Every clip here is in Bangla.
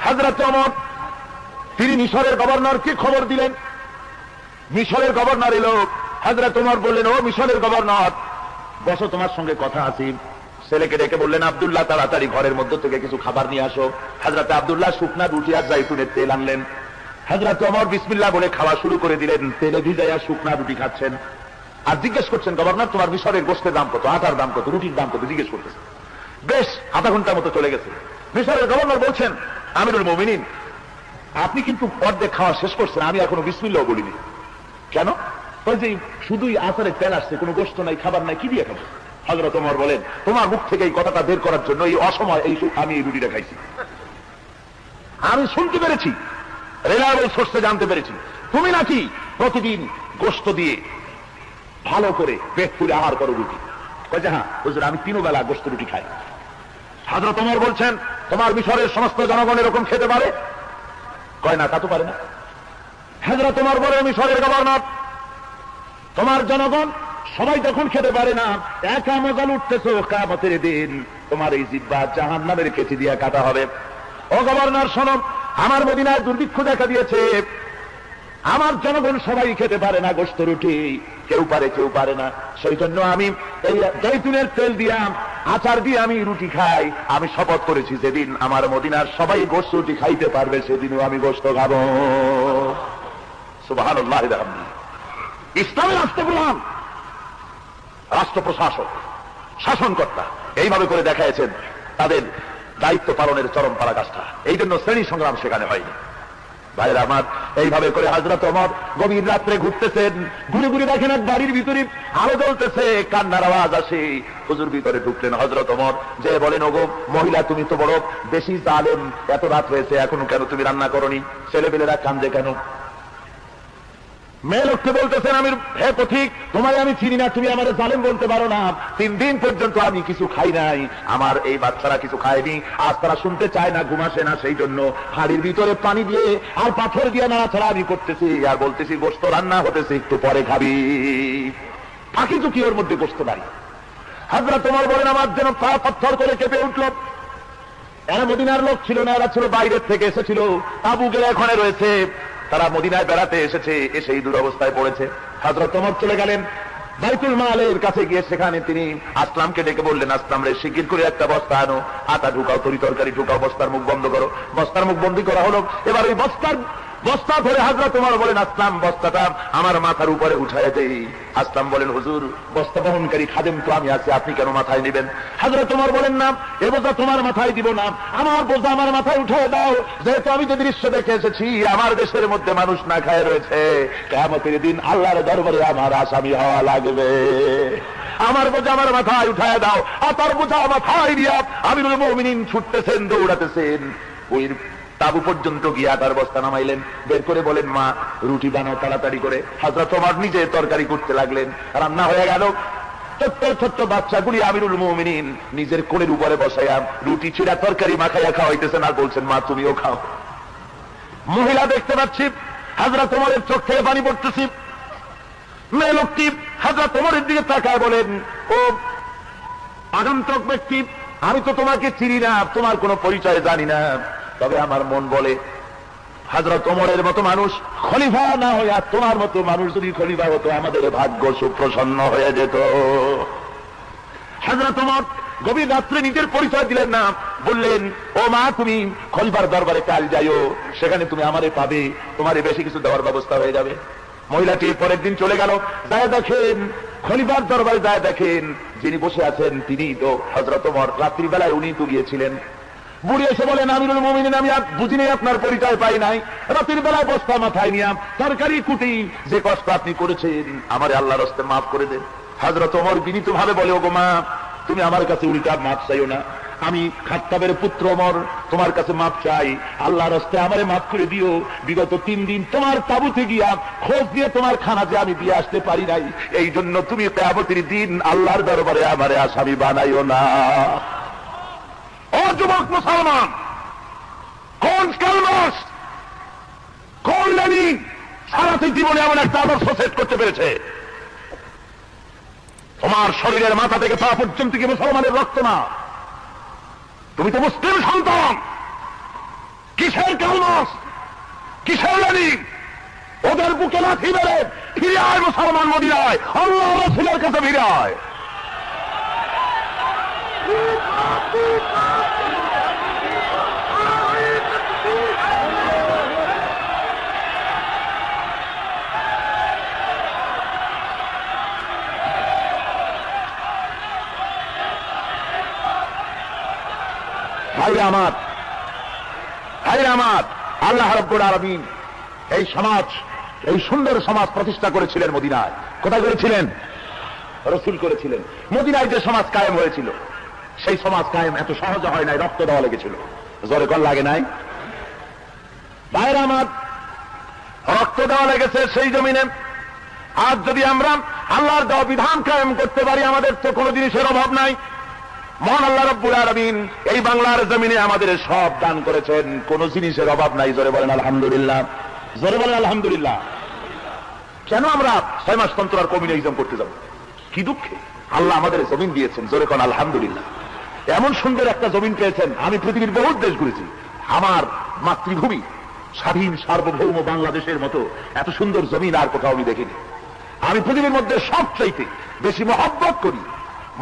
হযরত ওমর তিনি মিশরের গভর্নরকে খবর দিলেন। মিশরের গভর্নর এলো, হযরত ওমর বললেন, ও মিশরের গভর্নর, বসো, তোমার সঙ্গে কথা আছে। ছেলেকে ডেকে বললেন, আব্দুল্লাহ তাড়াতাড়ি ঘরের মধ্যে থেকে কিছু খাবার নিয়ে আসো। হযরত আব্দুল্লাহ শুকনা রুটি আর জাইতুনের তেল আনলেন। হযরত ওমর বিসমিল্লাহ বলে খাওয়া শুরু করে দিলেন। তেলে ভিজাইয়া শুকনা রুটি খাচ্ছেন আর জিজ্ঞেস করছেন, গভর্নর তোমার মিশরের গোশতের দাম কত, আটার দাম কত, রুটির দাম কত, জিজ্ঞেস করতেছে। বেশ আধা ঘন্টার মতো চলে গেছে। মিশরের গভর্নর বলছেন, আমিরুল মুমিনিন, আপনি কিন্তু অর্ধেক খাওয়া শেষ করছেন, আমি এখনো বিসমিল্লাহ বলিনি। কেন? ওই যে শুধুই আচারের তেল আসছে, কোনো গোশত নাই, খাবার নাই, কি দিয়ে খাবো? হযরত ওমর বলেন, তোমার মুখ থেকে এই কথাটা বের করার জন্য এই অসময় আমি এই রুটিটা খাইছি। আমি শুনতে পেরেছি, রিলায়েবল সোর্সে জানতে পেরেছি, তুমি নাকি প্রতিদিন গোশত দিয়ে ভালো করে পেট পুরে আহার করো রুটি। কয়েছে, হ্যাঁ হুজুর, আমি 3 বেলা গোশত রুটি খাই। হযরত ওমর বলছেন, তোমার মিশরের সমস্ত জনগণ এরকম খেতে পারে? কয় না, তা তো পারে না। হযরত ওমর বলে, মিশরের গভর্নর, তোমার জনগণ সবাই যখন খেতে পারে না, একা মজাল উঠতেছো, কিয়ামতের দিন তোমার এই জিহ্বা জাহান্নামের কেচি দিয়ে কাটা হবে। ও গভর্নর শোনো, আমার মদিনায় দুর্ভিক্ষ দেখা দিয়েছে, আমার জনগণ সবাই খেতে পারে না গোশত রুটি, কেউ পারে কেউ পারে না। সেই জন্য আমি এই জৈতুনের তেল দিয়া আচার দিয়ে আমি রুটি খাই। আমি শপথ করেছি, যেদিন আমার মদিনার সবাই গোশত রুটি খাইতে পারবে, সেদিনও আমি গোশত খাবো। সুবহানাল্লাহ। ইসলামের রাষ্ট্রপ্রধান, রাষ্ট্র প্রশাসক, শাসনকর্তা এইভাবে করে দেখাইছেন তাদের দায়িত্ব পালনের চরম পরাকাষ্ঠা। এই জন্য শ্রেণী সংগ্রাম সেখানে হয়নি। ভাইরা আমার, এইভাবে করে হযরত ওমর গভীর রাত্রে ঘুরতেছেন, ঘুরে ঘুরে দেখেন এক বাড়ির ভিতরে আলো জ্বলতেছে, কান্নার আওয়াজ আসে। হুজুর ভিতরে ঢুকলেন হযরত ওমর, যে বলেন, ওগো মহিলা, তুমি তো বড় বেশি জালেম, এত রাত হয়েছে এখনো কেন তুমি রান্না করনি? ছেলেপেলেরা কান্দে কেন? মেয়ে লোককে বলতেছেন, আমি হে পথিক, তোমায় আমি চিনি না, তুমি আমার জালেম বলতে পারো না। 3 দিন পর্যন্ত আমি কিছু খাই নাই, আমার এই বাচ্চারা কিছু খায়নি, আজ তারা শুনতে চায় না, ঘুম আসে না, সেই জন্য হাড়ির ভিতরে পানি দিয়ে আর পাথর দিয়ে নাড়াছাড়া আমি করতেছি আর বলতেছি, গোশত রান্না হতেছে, একটু পরে খাবি। ফাঁকি চুকি ওর মধ্যে গোশত নাই। হযরত ওমর বলেন, আমার যেন পা পাথর করে কেঁপে উঠল। এরা মদিনার লোক ছিল না, এরা ছিল বাইরের থেকে এসেছিল, তাবু গেলে এখানে রয়েছে, তারা মদিনায় বেড়াতে এসেছে, এসে এই দুরবস্থায় পড়েছে। হযরত ওমর চলে গেলেন বাইতুল মালের কাছে গিয়ে, সেখানে তিনি আসলামকে ডেকে বললেন, আসলাম রে, শিগগির করে একটা বস্তা আনো, আটা ঢুকাও, তরি তরকারি ঢুকাও, বস্তার মুখ বন্ধ করো। বস্তার মুখ বন্ধ করা হলো। এবার ওই বস্তা ধরে হযরত ওমর বলেন, আসলাম বস্তাটা আমার মাথার উপরে উঠায় দেই। আসলাম বলেন, হুজুর, বস্তা বহনকারী খাদেম তো আমি আছি, আপনি কেন মাথায় নেবেন? হযরত ওমর বলেন, না, এ বোঝা তোমার মাথায় দিব না, আমার বোঝা আমার মাথায় উঠায় দাও। যেহেতু আমি যে দৃশ্য দেখে এসেছি, আমার দেশের মধ্যে মানুষ না খায় রয়েছে, কিয়ামতের দিন আল্লাহর দরবারে আমার আসামি হওয়া লাগবে। আমার বোঝা আমার মাথায় উঠায় দাও। আর তার বোঝা মাথায় দিয়া আমিরুল মুমিনিন ছুটতেছেন, দৌড়াতেছেন। ওই তাবু পর্যন্ত গিয়ে আটার বস্তা নামাইলেন, বের করে বলেন, মা রুটি বানাও তাড়াতাড়ি করে। হযরত ওমর নিজে তরকারি করতে লাগলেন, রান্না হয়ে গেল। ছোট্ট ছোট্ট বাচ্চাগুলি আমিরুল মুমিনিন নিজের কোলের উপরে বসাইয়া রুটি ছিঁড়া তরকারি মাখাইয়া খাওয়াইতেছেন আর বলছেন, মা তুমিও খাও। মহিলা দেখতে পাচ্ছি, হযরত ওমরের চোখ থেকে পানি পড়তেছি। মেয়ে লোকটি হযরত ওমরের দিকে তাকায় বলেন, ও আগন্তুক ব্যক্তি, আমি তো তোমাকে চিনি না, তোমার কোনো পরিচয় জানি না, তবে আমার মন বলে, হযরত ওমরের মতো মানুষ খলিফা না হইয়া তোমার মতো মানুষ যদি খলিফা হতো, আমাদের ভাগ্য সুপ্রসন্ন হয়ে যেত। হযরত ওমর গভীর রাত্রে নিজের পরিচয় দিলেন না, বললেন, ও মা, তুমি খলিফার দরবারে কাল যাইও, সেখানে তুমি আমারে পাবে, তোমারে বেশি কিছু দেওয়ার ব্যবস্থা হয়ে যাবে। মহিলাটি পরের দিন চলে গেল, যায় দেখেন খলিফার দরবারে, যায় দেখেন যিনি বসে আছেন তিনি তো হযরত ওমর। রাত্রিবেলায় উনি তো গিয়েছিলেন। বুড়ি এসে বলেন, আমিরুল মুমিনিন, আমি বুঝিনি, আপনার পরিচয় পাই নাই, রাতের বেলায় বস্তা মাথায় নিয়ে তরকারি কুটি, যে কষ্ট আপনি করেছেন আমারে আল্লাহর রাস্তে মাফ করে দেন। হযরত ওমর বিনীত ভাবে বলে, ওগো মা, তুমি আমার কাছে উল্টা মাফ চাইও না, আমি খাত্তাবের পুত্র ওমর তোমার কাছে মাফ চাই, আল্লাহর রাস্তে আমারে মাফ করে দিও। বিগত 3 দিন তোমার তাবুতে গিয়া খোঁজ দিয়ে তোমার খানা যে আমি দিয়ে আসতে পারি নাই, এই জন্য তুমি কিয়ামতের দিন আল্লাহর দরবারে আমারে আসামি বানাইও না। ও যুবক মুসলমান, কোন কালমাস, কোন লেনিন সারাটি জীবনে এমন একটা আদর্শ সেট করতে পেরেছে? তোমার শরীরের মাথা থেকে পা পর্যন্ত কি মুসলমানের রক্ত না? তুমি তো মুসলিম সন্তান, কিসের কিসের কালমাস, কিসের লেনিন? ওদের বুকে লাথি মেরে ফিরে আয় মুসলমান মদিনায়, আল্লাহ রাসূলের কাছে ফিরে আয়। ভাইরা আমার, ভাইরা আমার, আল্লাহ রাব্বুল আলামিন এই সমাজ, এই সুন্দর সমাজ প্রতিষ্ঠা করেছিলেন মদিনায়। কোথায় করেছিলেন? রাসূল করেছিলেন। মদিনায় যে সমাজ কায়েম হয়েছিল, সেই সমাজ কায়েম এত সহজে হয় নাই, রক্ত দেওয়া লেগেছিল। জোরে কোন লাগে নাই? ভাইরা আমার, রক্ত দেওয়া লেগেছে সেই জমিনে। আজ যদি আমরা আল্লাহর দেওয়া বিধান কায়েম করতে পারি, আমাদের তো কোনো জিনিসের অভাব নাই। মহান আল্লাহ রাব্বুল আলামিন এই বাংলার জমিনে আমাদের সব দান করেছেন, কোন জিনিসের অভাব নাই। জোরে বলেন আলহামদুলিল্লাহ, জোরে বলেন আলহামদুলিল্লাহ। কেন আমরা 6 মাস তন্ত্র কমিউনিজম করতে যাব? কি দুঃখে আল্লাহ আমাদের জমিন দিয়েছেন। জোরে কোন আলহামদুলিল্লাহ। এমন সুন্দর একটা জমিন পেয়েছেন। আমি পৃথিবীর বহু দেশ ঘুরেছি, আমার মাতৃভূমি স্বাধীন সার্বভৌম বাংলাদেশের মতো এত সুন্দর জমিন আর কোথাও আমি দেখিনি। আমি পৃথিবীর মধ্যে সবচাইতে বেশি মহব্বত করি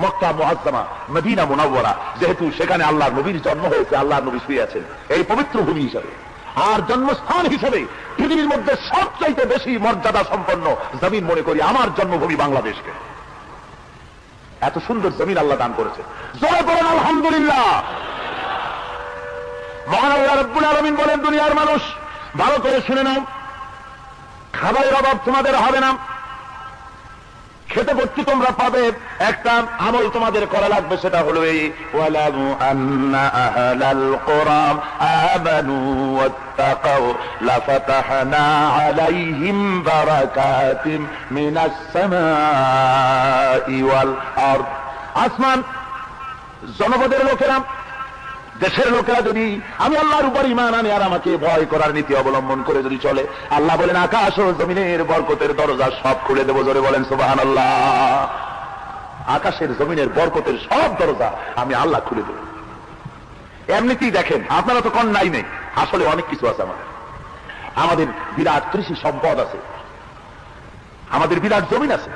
মক্কা মুআজ্জামা, মদিনা মুনাওয়ারা, যেহেতু সেখানে আল্লাহর নবীর জন্ম হয়েছে, আল্লাহর নবী শুয়ে আছেন এই পবিত্র ভূমি হিসাবে। আর জন্মস্থান হিসেবে পৃথিবীর মধ্যে সবচাইতে বেশি মর্যাদা সম্পন্ন জমিন মনে করি আমার জন্মভূমি বাংলাদেশকে। এত সুন্দর জমিন আল্লাহ দান করেছে। জয় করেন আলহামদুলিল্লাহ। মহান আল্লাহ রাব্বুল আলামিন বলেন, দুনিয়ার মানুষ ভালো করে শুনে নাও, খাবারের অভাব তোমাদের হবে না, খেতে পড়তে তোমরা পাবে। একটা আমল তোমাদের করা লাগবে, সেটা হলো এই ওয়ালামু আন্না আহলাল কুরআ আমানু ওয়াত্তাকাউ লাফাতাহনা আলাইহিম বারাকাতিম মিনাস সামাই ওয়াল আরদ। আসমান জনপদের লোকেরা, দেশের লোকেরা যদি আমি আল্লাহর উপর ঈমান আনে আর আমাকে ভয় করার নীতি অবলম্বন করে যদি চলে, আল্লাহ বলেন আকাশ ও জমিনের বরকতের দরজা সব খুলে দেব। জোরে বলেন সুবহানাল্লাহ। আকাশের জমিনের বরকতের সব দরজা আমি আল্লাহ খুলে দেব। এমনিতেই দেখেন, আপনারা তো কোন নাই নেই, আসলে অনেক কিছু আছে আমাদের। আমাদের বিরাট কৃষি সম্পদ আছে, আমাদের বিরাট জমিন আছে।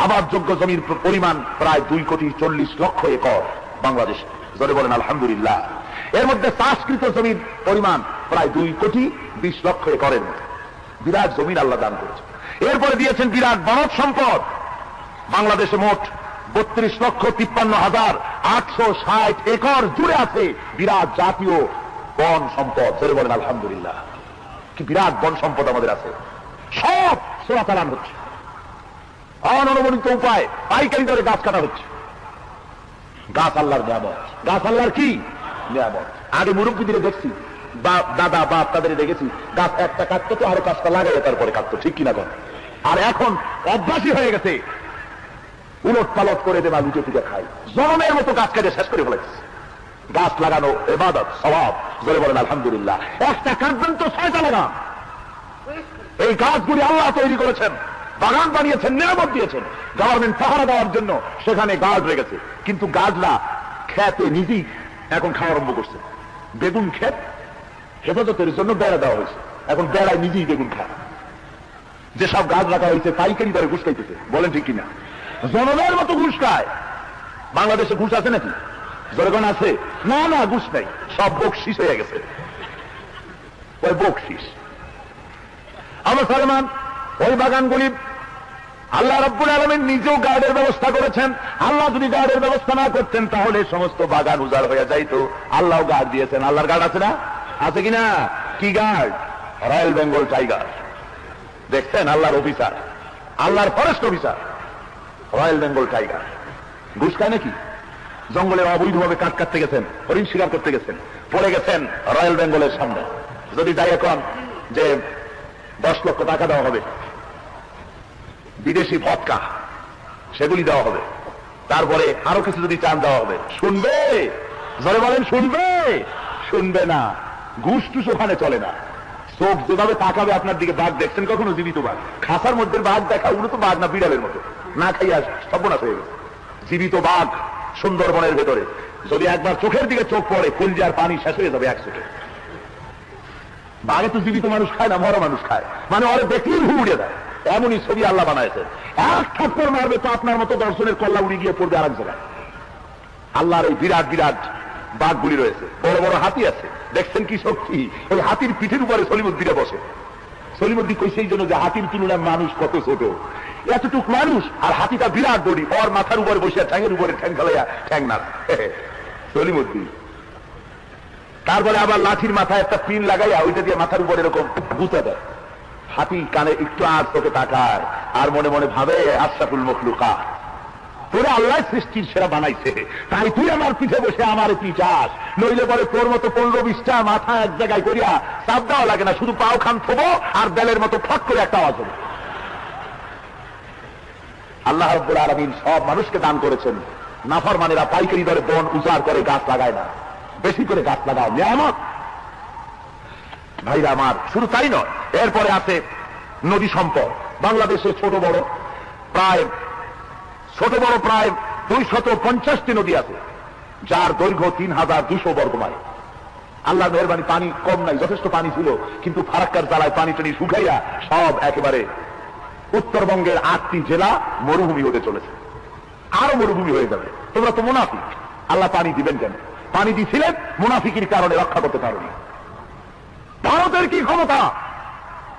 আবাদযোগ্য জমির পরিমাণ প্রায় 2,40,00,000 একর বাংলাদেশে। জোরে বলেন আলহামদুলিল্লাহ। এর মধ্যে চাষকৃত জমির পরিমাণ প্রায় 2,20,00,000 একরের মধ্যে বিরাট জমিন আল্লাহ দান করেছে। এরপরে দিয়েছেন বিরাট বনজ সম্পদ। বাংলাদেশে মোট 32,53,860 একর জুড়ে আছে বিরাট জাতীয় বন সম্পদ। জোরে বলেন আলহামদুলিল্লাহ। কি বিরাট বন সম্পদ আমাদের আছে। সব চোরাচালান হচ্ছে, অননুমোদিত উপায় পাইকারি দরে গাছ কাটা হচ্ছে। গাছ আল্লাহর নিয়ামত, গাছ আল্লাহর কি নিয়ামত। আগে মুরব্বীদের দেখছি, দাদা বাপ তাদের দেখেছি, গাছ একটা কাটতো তো আরো গাছটা লাগাই তারপরে কাটতো, ঠিক কিনা বল? আর এখন অভ্যাসী হয়ে গেছে, উলট পালট করে দেবা, লুটে পুজো খাই, জনমের মতো গাছ কেটে শেষ করে ফেলেছে। গাছ লাগানো ইবাদত, সওয়াব। জোরে বলেন আলহামদুলিল্লাহ। একটা কাটবেন তো 6টা লাগান। এই গাছগুলি আল্লাহ তৈরি করেছেন, বাগান বানিয়েছেন, নিরাপদ দিয়েছেন। গভর্নমেন্ট পাহারা দেওয়ার জন্য সেখানে গাছ রেখেছে, কিন্তু গাছলা খেতে নিজেই এখন খাওয়া আরম্ভ করছে। বেগুন ক্ষেত হেফাজতের জন্য বেড়া দেওয়া হয়েছে, এখন বেড়ায় নিজেই বেগুন খায়। যেসব গাছ রাখা হয়েছে পাইকারি দরে ঘুষ খাইতেছে, বলেন ঠিক কিনা? জনগণের মতো ঘুষ খায়। বাংলাদেশে ঘুষ আছে নাকি? জনগণ আছে? না না, ঘুষ নাই, সব বকশিস হয়ে গেছে। ওই বকশিস আমার সালমান, ওই বাগানগুলি আল্লাহ রাব্বুল আলামিন নিজেও গার্ডের ব্যবস্থা করেছেন। আল্লাহ যদি গার্ডের ব্যবস্থা না করতেন তাহলে সমস্ত বাগান উজাড় হয়ে যাইতো। আল্লাহ গার্ড দিয়েছেন। আল্লাহর গার্ড আছে না? আছে কিনা? কি গার্ড? Royal Bengal tiger. দেখছেন আল্লাহর অফিসার, আল্লাহর forest officer, royal Bengal tiger. ঘুষ খায় নাকি? জঙ্গলে অবৈধভাবে কাঠ কাটতে গেছেন, হরিণ শিকার করতে গেছেন, পড়ে গেছেন রয়্যাল বেঙ্গলের সামনে, যদি যাই এখন যে 10 লক্ষ টাকা দেওয়া হবে, বিদেশি ভদকা সেগুলি দেওয়া হবে, তারপরে আরো কিছু যদি চান দেওয়া হবে, শুনবে? জোরে বলেন, শুনবে? শুনবে না। ঘুষ টুস ওখানে চলে না। চোখ যেভাবে তাকাবে আপনার দিকে, বাঘ দেখছেন কখনো? জীবিত বাঘ, খাসার মধ্যে বাঘ দেখা, উনি তো বাঘ না, বিড়ালের মতো, না খাইয়া সর্বনাশ হয়ে গেছে। জীবিত বাঘ সুন্দরবনের ভেতরে যদি একবার চোখের দিকে চোখ পড়ে, কলজার পানি শেষ হয়ে যাবে এক চোখে। বাঘে তো জীবিত মানুষ খায় না, মরা মানুষ খায়, মানে ওরা দেখলেই ঘুম উড়ে দেয়, এমনই ছবি আল্লাহ বানাইছে। এক থাপ্পড় মারবে তো আপনার মতো দর্শনের কল্লা উড়ে গিয়ে পড়বে আরেক জায়গায়। আল্লাহর এই বিরাট বিরাট বাঘগুলি রয়েছে, বড় বড় হাতি আছে, দেখছেন কি শক্তি। ওই হাতির পিঠের উপরে সলিমুদ্দিনে বসে। সলিমুদ্দি কই সেই জন্য যে হাতির তুলনায় মানুষ কত ছোট, এতটুক মানুষ, আর হাতিটা বিরাট বডি, ওর মাথার উপরে বসে ঠ্যাঙের উপরে ঠ্যাং ফেলাইয়া ঠ্যাং না সলিমুদ্দি। তারপরে আবার লাঠির মাথায় একটা পিন লাগাইয়া ওইটা দিয়ে মাথার উপরে এরকম গুঁতে দেয়। হাতি কানে একটু আর তোকে তাকায় আর মনে মনে ভাবে আশরাফুল মখলুকাত, তোরা আল্লাহ সৃষ্টির সেরা বানাইছে, তাই তুই আমার পিঠে বসে আমার পিঠাস, নইলে পরে তোর মতো 15-20টা মাথা এক জায়গায় করিয়া চাপ দেওয়া লাগে না, শুধু পাও খান থবো আর বেলের মতো ফট করে একটা আওয়াজ হবে। আল্লাহ রাব্বুল আলামিন সব মানুষকে দান করেছেন, নাফরমানেরা পাইকারি দরে বন উজাড় করে গাছ লাগায় না, বেশি করে গাছ লাগাও, নিয়ামত। ভাইরা আমার, শুধু তাই নয়, এরপরে আছে নদী সম্পদ। বাংলাদেশে ছোট বড় প্রায় 250টি নদী আছে, যার দৈর্ঘ্য 3200 বর্গ মাইল। আল্লাহর মেহেরবানি, পানি কম নাই, যথেষ্ট পানি ছিল, কিন্তু ফারাক্কার জ্বালায় পানি টানি শুকাইয়া সব একেবারে উত্তরবঙ্গের 8টি জেলা মরুভূমি হতে চলেছে, আরো মরুভূমি হয়ে যাবে। তোমরা তো মুনাফিক, আল্লাহ পানি দিবেন কেন? পানি দিছিলেন মুনাফিকির কারণে, রক্ষা করতে পারোনি। ভারতের কি ক্ষমতা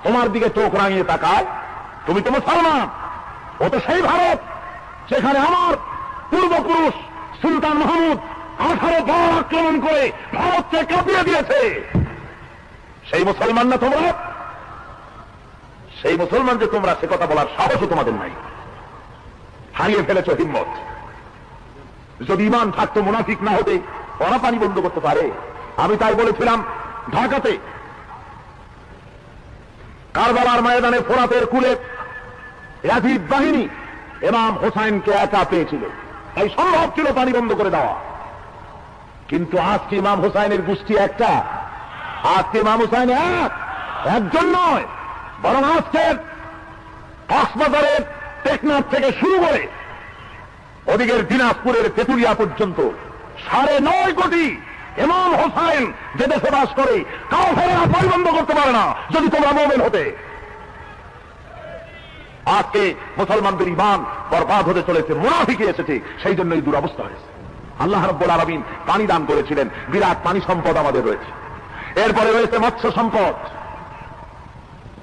তোমার দিকে চোখ রাঙিয়ে তাকায়? তুমি তো মুসলমান, ও তো সেই ভারত সেখানে আমার পূর্বপুরুষ সুলতান মাহমুদ 18 বার আক্রমণ করে ভারতকে কাঁপিয়ে দিয়েছে। সেই মুসলমান না তোমরা? সেই মুসলমান যে তোমরা, সে কথা বলার সাহসও তোমাদের নাই, হারিয়ে ফেলেছ হিম্মত। যদি ঈমান থাকতো, মুনাফিক না হতে ওরা পানি বন্ধ করতে পারে? আমি তাই বলেছিলাম, ঢাকাতে কারবালার ময়দানে ফোরাতের কুলে ইয়াজিদ বাহিনী ইমাম হোসাইনকে একা পেয়েছিল, তাই সম্ভব ছিল পানি বন্ধ করে দেওয়া। কিন্তু আজকে ইমাম হোসাইনের গোষ্ঠী একটা, আজকে ইমাম হোসাইন একজন নয়, বরং আজকের কক্সবাজারের টেকনাফ থেকে শুরু করে ওদিকের দিনাজপুরের তেঁতুলিয়া পর্যন্ত 9.5 কোটি ইমাম হোসাইন যে দেশে বাস করে, কাফেররা পানি বন্ধ করতে পারে না যদি তোমরা মুমিন হতে। আজকে মুসলমানদের ঈমান বরবাদ হতে চলেছে, মুনাফিকি এসেছে, সেই জন্যই দুরবস্থা হয়েছে। আল্লাহ রাব্বুল আলামিন পানি দান করেছিলেন, বিরাট পানি সম্পদ আমাদের রয়েছে। এরপরে রয়েছে মৎস্য সম্পদ,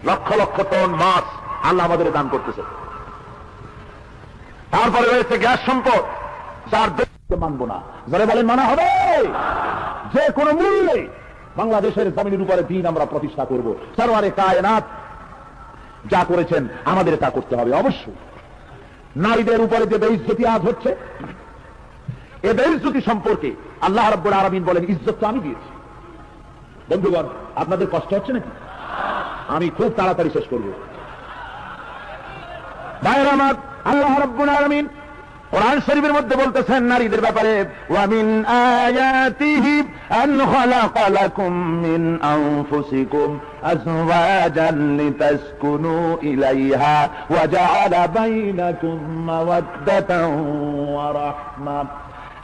লক্ষ লক্ষ টন মাছ আল্লাহ আমাদের দান করতেছে। তারপরে রয়েছে গ্যাস সম্পদ, যার দেশকে মানব না, যারা বলেন মানা হবে, যে কোনো মূল্যে বাংলাদেশের জমিনের উপরে দিন আমরা প্রতিষ্ঠা করব। সরওয়ারে কায়নাত যা করেছেন আমাদের তা করতে হবে অবশ্যই। নারীদের উপরে যে বেইজ্জতি আজ হচ্ছে, এ বেইজ্জতি সম্পর্কে আল্লাহ রাব্বুল আলামিন বলেন, ইজ্জত তো আমি দিয়েছি। বন্ধুগণ, আপনাদের কষ্ট হচ্ছে নাকি? আমি খুব তাড়াতাড়ি শেষ করব। ভাইরা আমার, আল্লাহ রাব্বুল আলামিন কোরআন শরীফের মধ্যে বলতেছেন নারীদের ব্যাপারে, ওয়া মিন আয়াতিহি আন খালাকা লাকুম মিন আনফুসিকুম আজওয়াজান লিতাসকুনু ইলাইহা ওয়া জাআলা বাইনাকুম মাওয়াদ্দাতান ওয়া রাহমা।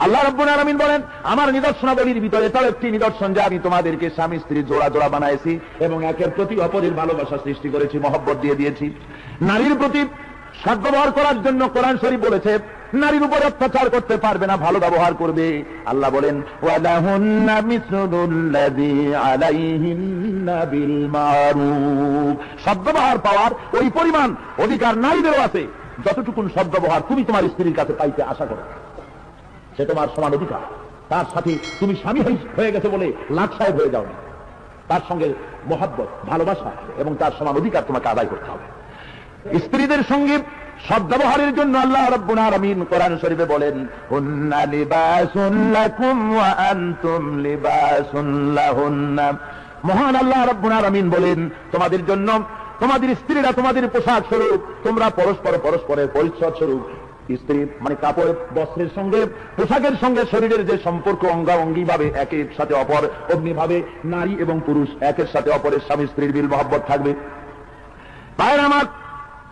আল্লাহ রাব্বুল আলামিন বলেন, আমার নিদর্শনাবলীর ভিতরে তার একটি নিদর্শন যে আমি তোমাদেরকে স্বামী স্ত্রী জোড়া জোড়া বানাইছি এবং একের প্রতি অপরের ভালোবাসা সৃষ্টি করেছি, মহব্বত দিয়ে দিয়েছি। নারীর প্রতি সদ্ব্যবহার করার জন্য কোরআন শরীফ বলেছে, নারীর উপর অত্যাচার করতে পারবে না, ভালো ব্যবহার করবে। আল্লাহ বলেন, ওয়ালাহুন্না মিসলুল্লাযী আলাইহিন্না বিল মারুফ। সদ্ব্যবহার পাওয়ার ওই পরিমাণ অধিকার নারীদেরও আছে যতটুকু সদ্ব্যবহার তুমি তোমার স্ত্রীর কাছে পাইতে আশা করো, সে তোমার সমান অধিকার। তার সাথে তুমি স্বামী হয়ে গেছে বলে লাট সাহেব হয়ে যাও না, তার সঙ্গে মহব্বত, ভালোবাসা এবং তার সমান অধিকার তোমাকে আদায় করতে হবে। স্ত্রীদের সঙ্গে সদ্ব্যবহারের জন্য আল্লাহ রাব্বুল আলামিন কোরআন শরীফে বলেন, হুন্না লিবাসুন লাকুম ওয়া আনতুম লিবাসুন লাহুন্না। মহান আল্লাহ রাব্বুল আলামিন বলেন, তোমাদের জন্য তোমাদের স্ত্রীরা তোমাদের পোশাক স্বরূপ, তোমরা পরস্পরের পরিচ্ছদ স্বরূপ। স্ত্রী মানে কাপড় বস্ত্রের সঙ্গে, পোশাকের সঙ্গে শরীরের যে সম্পর্ক অঙ্গাঙ্গি ভাবে একের সাথে অপর, অমনি ভাবে নারী এবং পুরুষ একের সাথে অপরের স্বামী স্ত্রীর বিল মহব্বত থাকবে। ভাইরা আমার,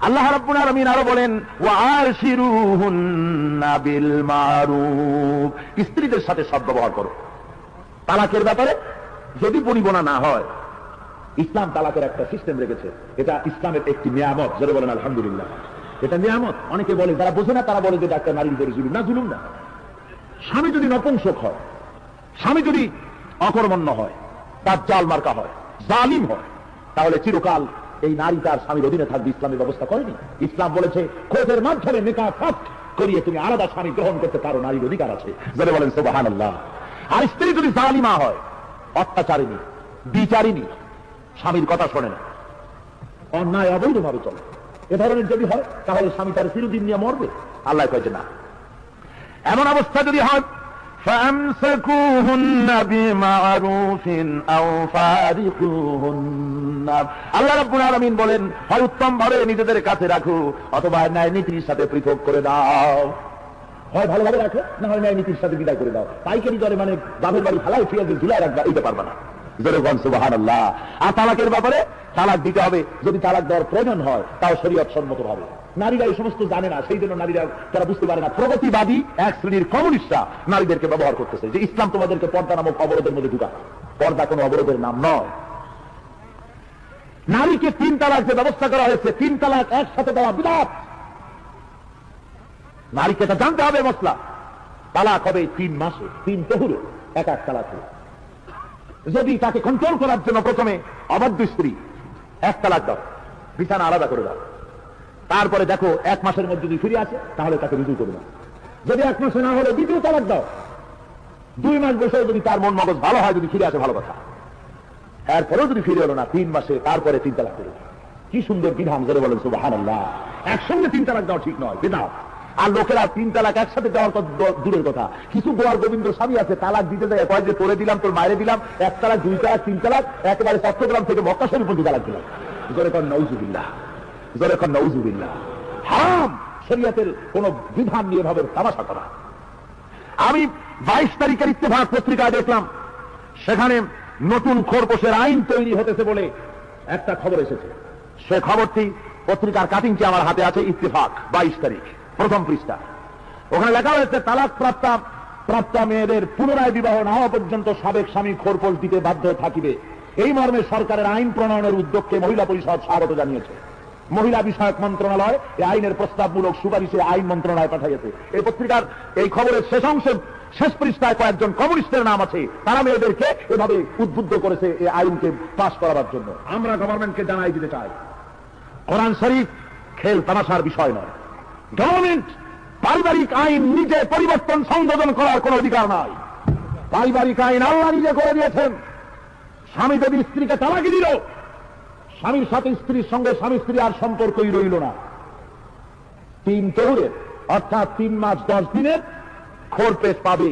আল্লাহ রাব্বুল আলামিন আরো বলেন, ওয়া আশিরুহুন্না বিল মারুফ। স্ত্রীদের সাথে সদ্ব্যবহার করো। তালাকের ব্যাপারে যদি পরিবনা না হয়, ইসলাম তালাকের একটা সিস্টেম রেখেছে, এটা ইসলামের একটি নিয়ামত। যারা বলেন আলহামদুলিল্লাহ, এটা নিয়ামত। অনেকে বলে, যারা বোঝে না তারা বলে যে ডাক্তার নারীর উপরে জুলুম। না, জুলুম না। স্বামী যদি নপুংসক হয়, স্বামী যদি অকর্মণ্য হয়, দাজ্জাল মার্কা হয়, জালিম হয়, তাহলে চিরকাল এই নারী তার স্বামীর অধীনে থাকবে। ইসলামের ব্যবস্থা করেনি। ইসলাম বলেছে কোর্টের মাধ্যমে নিকাহ ফাস্ক করিয়ে তুমি আলাদা স্বামী গ্রহণ করতে পারো, নারীর অধিকার আছে। যারা বলেন সুবহানাল্লাহ। আর স্ত্রী যদি জালিমা হয়, অত্যাচারিণী, বিচারিণী, স্বামীর কথা শোনে না, অন্যায় অবৈধভাবে চলে, এ ধরনের যদি হয় তাহলে স্বামী তার চিরদিন নিয়ে মরবে। আল্লাহ কয়েছে না। এমন অবস্থা যদি হয়, আল্লাহ রাব্বুল আলামিন বলেন, হয় উত্তম ভাবে নিজেদের কাছে রাখো, অথবা ন্যায় নীতির সাথে পৃথক করে দাও। হয় ভালোভাবে রাখো, না হয় ন্যায় নীতির সাথে বিদায় করে দাও। পাইকারি দরে মানে বাপের বাড়ি ফালাই ফিরে ঝুলাই রাখবা, এইটা পারবা না। সুবহানাল্লাহ। আর তালাকের ব্যাপারে তালাক দিতে হবে যদি তালাক দেওয়ার প্রয়োজন হয়, তাও শরীয়ত সম্মত ভাবে। নারীরা এই সমস্ত জানে না, সেই জন্য নারীরা তারা বুঝতে পারে না। প্রগতিবাদী এক শ্রেণীর কমিউনিস্টরা নারীদেরকে ব্যবহার করতেছে যে ইসলাম তোমাদেরকে পর্দা নামক অবরোধের মধ্যে ঢুকা। পর্দা কোনো অবরোধের নাম নয়। নারীকে 3 তালাক যে ব্যবস্থা করা হয়েছে, 3 তালাক একসাথে দেওয়া বিধাত। নারীকে এটা জানতে হবে মশলা। তালাক হবে 3 মাসে, 3 তহুরে এক তালাক হবে। যদি তাকে কন্ট্রোল করার জন্য প্রথমে অবাধ্য স্ত্রী 1 তালাক দাও, বিছানা আলাদা করে দাও, তারপরে দেখো 1 মাসের মধ্যে যদি ফিরে আসে তাহলে তাকে রুজু করে দাও। যদি 1 মাসে না হলে 2য় তালাক দাও। 2 মাস বসে যদি তার মন মগজ ভালো হয়, যদি ফিরে আসে ভালো কথা, এরপরেও যদি ফিরে এলো না 3 মাসে, তারপরে 3 তালাক করে দাও। কি সুন্দর বিধান। যারা বলেন সুবহানাল্লাহ। একসঙ্গে 3 তালাক দেওয়া ঠিক নয়, বিধাত। আর লোকেরা 3 তালাক একসাথে দেওয়ার দূরের কথা, কিছু গোয়ার গোবিন্দ স্বামী আছে তালাক দিতে যায়, কয় যে তোরে দিলাম, তোর মায়ের দিলাম, 1 তালাক, 2 তালাক, 3 তালাক, একেবারে চট্টগ্রাম থেকে মক্কা শরীফ পর্যন্ত তালাক দিলাম। জোরে কর নাউজুবিল্লাহ, জোরে কর নাউজুবিল্লাহ। হারাম শরীয়তের কোন বিধান নিয়ে ভাবে তামাশা করা। আমি 22 তারিখের ইত্তেফাক পত্রিকায় দেখলাম, সেখানে নতুন খোরপোশের আইন তৈরি হতেছে বলে একটা খবর এসেছে। সে খবরটি পত্রিকার কাটিংটি আমার হাতে আছে। ইত্তেফাক 22 তারিখ, প্রথম পৃষ্ঠা। ওখানে লেখা হয়েছে, তালাক প্রাপ্তা মেয়েদের পুনরায় বিবাহ না হওয়া পর্যন্ত সাবেক স্বামী খোরপোশ দিতে বাধ্য থাকিবে। এই মর্মে সরকারের আইন প্রণয়নের উদ্যোগকে মহিলা পরিষদ স্বাগত জানিয়েছে। মহিলা বিষয়ক মন্ত্রণালয় এই আইনের প্রস্তাবমূলক সুপারিশে আইন মন্ত্রণালয় পাঠাইছে। এই পত্রিকার এই খবরের শেষ অংশে, শেষ পৃষ্ঠায় কয়েকজন কমিউনিস্টের নাম আছে। তারা মেয়েদেরকে এভাবে উদ্বুদ্ধ করেছে এই আইনকে পাশ করাবার জন্য। আমরা গভর্নমেন্টকে জানাই দিতে চাই, কোরআন শরীফ খেল তামাশার বিষয় নয়। গভর্নমেন্ট পারিবারিক আইন নিজে পরিবর্তন সংশোধন করার কোন অধিকার নাই। পারিবারিক আইন আল্লাহ নিজে করে দিয়েছেন। স্বামী যদি স্ত্রীকে তালাক দিল, স্বামীর সাথে স্ত্রীর সঙ্গে স্বামী স্ত্রী আর সম্পর্কই রইল না। 3 তহুরের অর্থাৎ 3 মাস 10 দিনের খোরপোশ পাবে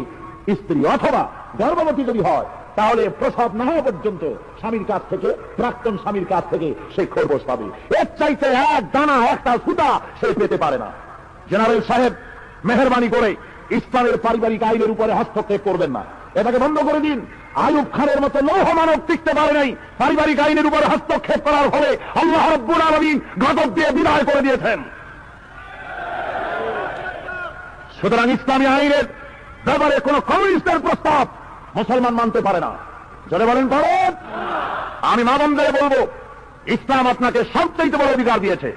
স্ত্রী, অথবা গর্ভবতী যদি হয় তাহলে প্রসব না হওয়া পর্যন্ত স্বামীর কাছ থেকে, প্রাক্তন স্বামীর কাছ থেকে সেই খোরপোশ পাবে। এর চাইতে এক দানা, একটা সুতা সে পেতে পারে না। জেনারেল সাহেব, মেহরবানি করে ইসলামের পারিবারিক আইনের উপরে হস্তক্ষেপ করবেন না, এটাকে বন্ধ করে দিন। আইয়ুব খানের মতো লৌহ মানব টিকতে পারে নাই পারিবারিক আইনের উপরে হস্তক্ষেপ করার ফলে আল্লাহ রাব্বুল আলামিন গজব দিয়ে বিদায় করে দিয়েছেন। সুতরাং ইসলামী আইনের ব্যাপারে কোন কমিউনিস্টের প্রস্তাব মুসলমান মানতে পারে না। যারা বলেন পারেন, আমি মা বোনদের বলবো, ইসলাম আপনাকে সবচেয়ে বড় অধিকার দিয়েছে।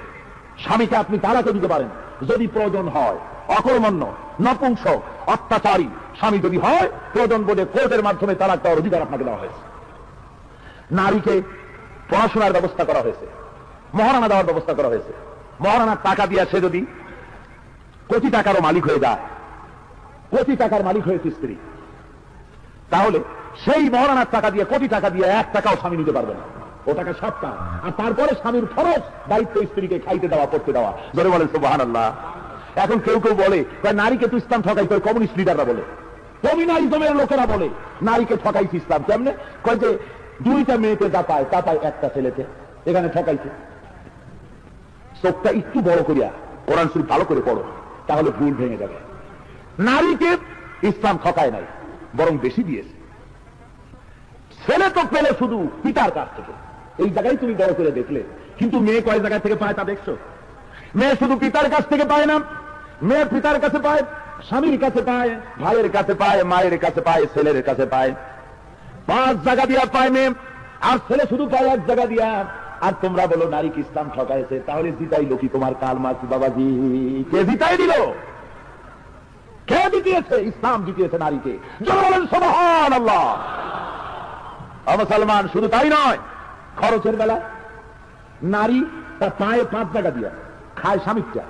স্বামীকে আপনি তালাক দিতে পারেন যদি প্রয়োজন হয়। অকর্মণ্য, নপুংসক, অত্যাচারী স্বামী যদি হয়, প্রয়োজন বোধে কোর্টের মাধ্যমে তালাক দেওয়ার অধিকার আপনাকে দেওয়া হয়েছে। নারীকে পড়াশোনার ব্যবস্থা করা হয়েছে, মহারানা দেওয়ার ব্যবস্থা করা হয়েছে। মহারানার টাকা দিয়ে সে যদি কোটি টাকারও মালিক হয়ে যায়, কোটি টাকার মালিক হয়েছে স্ত্রী, তাহলে সেই মহারানার টাকা দিয়ে, কোটি টাকা দিয়ে 1 টাকাও স্বামী নিতে পারবে না। ও টাকা সব তার। আর তারপরে স্বামীর ফরজ দায়িত্ব স্ত্রীকে খাইতে দেওয়া, পড়তে দেওয়া। ধরে বলেন সুবহানাল্লাহ। এখন কেউ কেউ বলে নারীকে তো ইসলাম ঠকাইছে, কমিউনিস্ট লিডাররা বলে, কমিউনিজমের লোকেরা বলে নারীকে ঠকাইছে ইসলাম। কেমনে? কয় যে 2টা মেয়েতে যা পায় তা পায় 1টা ছেলেতে, এখানে ঠকাইছে। চোখটা একটু বড় করিয়া কোরআন শরীফ ভালো করে পড়ো, তাহলে ভুল ভেঙে যাবে। নারীকে ইসলাম ঠকায় নাই, বরং বেশি দিয়েছে। ছেলে তো পেলে শুধু পিতার কাছ থেকে, এই জায়গায় তুমি বড় করে দেখলে। কিন্তু মেয়ে কয় জায়গা থেকে পায় তা দেখছো? মেয়ে শুধু পিতার কাছ থেকে পায় না, মেয়ে পিতার কাছে পায়, স্বামীর কাছে পায়, ভাইয়ের কাছে পায়, মায়ের কাছে পায়, ছেলের কাছে পায়। 5 জায়গা দিয়া পায় মেয়ে। আর ছেলে শুধু পায় এক জায়গা দিয়া। আর তোমরা বলো নারীকে ইসলাম ঠকাইছে, তাহলে জিতাইলো কি তোমার কাল মার্ক্স বাবাজি? কে জিতাই দিল? কে জিতিয়েছে? ইসলাম জিতিয়েছে নারীকে। যারা বলেন সুবহানাল্লাহ। মুসলমান শুধু তাই নয়, খরচের বেলা নারী তার পায়ে 5 টাকা দিয়া খায় স্বামীটা।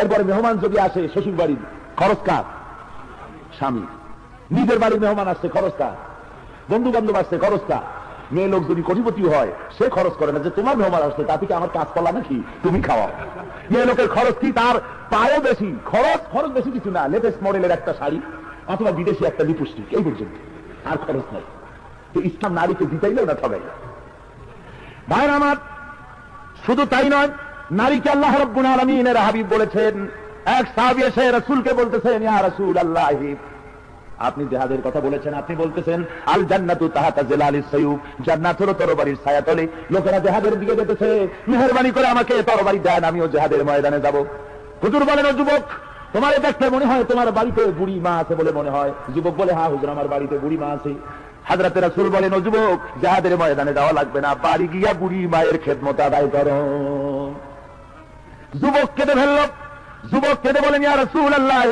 এরপরে মেহমান যদি আসে শ্বশুর বাড়ির, খরচ কার? স্বামী। নিজের বাড়ির মেহমান আসছে, খরচ কার? বন্ধু বান্ধব আসছে, খরচ কার? মেয়ে লোক যদি কোটিপতি হয় সে খরচ করে না, যে তোমার মেহমান আসছে তা থেকে আমার কাজ করলা নাকি, তুমি খাওয়াও। মেয়ে লোকের খরচ কি? তার পায়েও বেশি খরচ। খরচ বেশি কিছু না, লেটেস্ট মডেলের একটা শাড়ি অথবা বিদেশি একটা লিপস্টিক, এই পর্যন্ত, আর খরচ নাই। তো ইসলাম নারীকে জিতাইল না ঠকাইল? ভাইরা আমার, শুধু তাই নয়, নারীকে আল্লাহ রাব্বুল আলামিনের হাবিব বলেছেন। এক সাহাবী এসে রাসূলকে বলতেছেন, ইয়া রাসূলুল্লাহ, আপনি জিহাদের কথা বলেছেন, আপনি বলতেছেন আল জান্নাতু তাহাতা জিলালিস সায়ুফ, জান্নাত হলো তরবারির ছায়াতলে। লোকেরা জিহাদের দিকে যেতেছে, মেহেরবানি করে আমাকে তরবারি দেন, আমিও জিহাদের ময়দানে যাব। হুজুর বলেন, ও যুবক, তোমার দেখলে মনে হয় তোমার বাড়িতে বুড়ি মা আছে বলে মনে হয়। যুবক বলে, হ্যাঁ হুজুর, আমার বাড়িতে বুড়ি মা আছে। হযরত রাসূল বলেন, ও যুবক, জিহাদের ময়দানে যাওয়া লাগবে না, বাড়ি গিয়া বুড়ি মায়ের খেদমত আদায় করো। যুবক কেঁদে ফেলল। যুবক কেঁদে বলেন, ইয়া রাসূলুল্লাহ,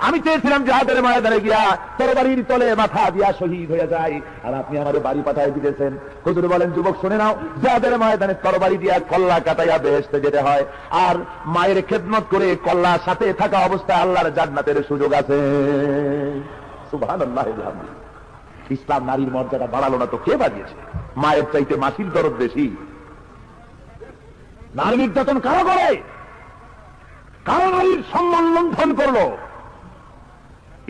আমি চেয়েছিলাম জিহাদের ময়দানে গিয়া তরবারির তলে মাথা দিয়া শহীদ হয়ে যায়, আর আপনি আমাদের বাড়ি পাঠায় দিতেছেন। হুজুর বলেন, যুবক শুনে নাও, জিহাদের ময়দানে তরবারি দিয়া কল্লা কাটাইয়া বেহেশতে যেতে হয়, আর মায়ের খেদমত করে কল্লা সাথে থাকা অবস্থায় আল্লাহর জান্নাতের সুযোগ আছে। সুবহানাল্লাহ। ইসলাম নারীর মর্যাদা বাড়ালো না তো কে বাড়িয়েছে? মায়ের চাইতে মাসির দরদ বেশি। নারী নির্যাতন কারা করে? কারা নারীর সম্মান লঙ্ঘন করলো?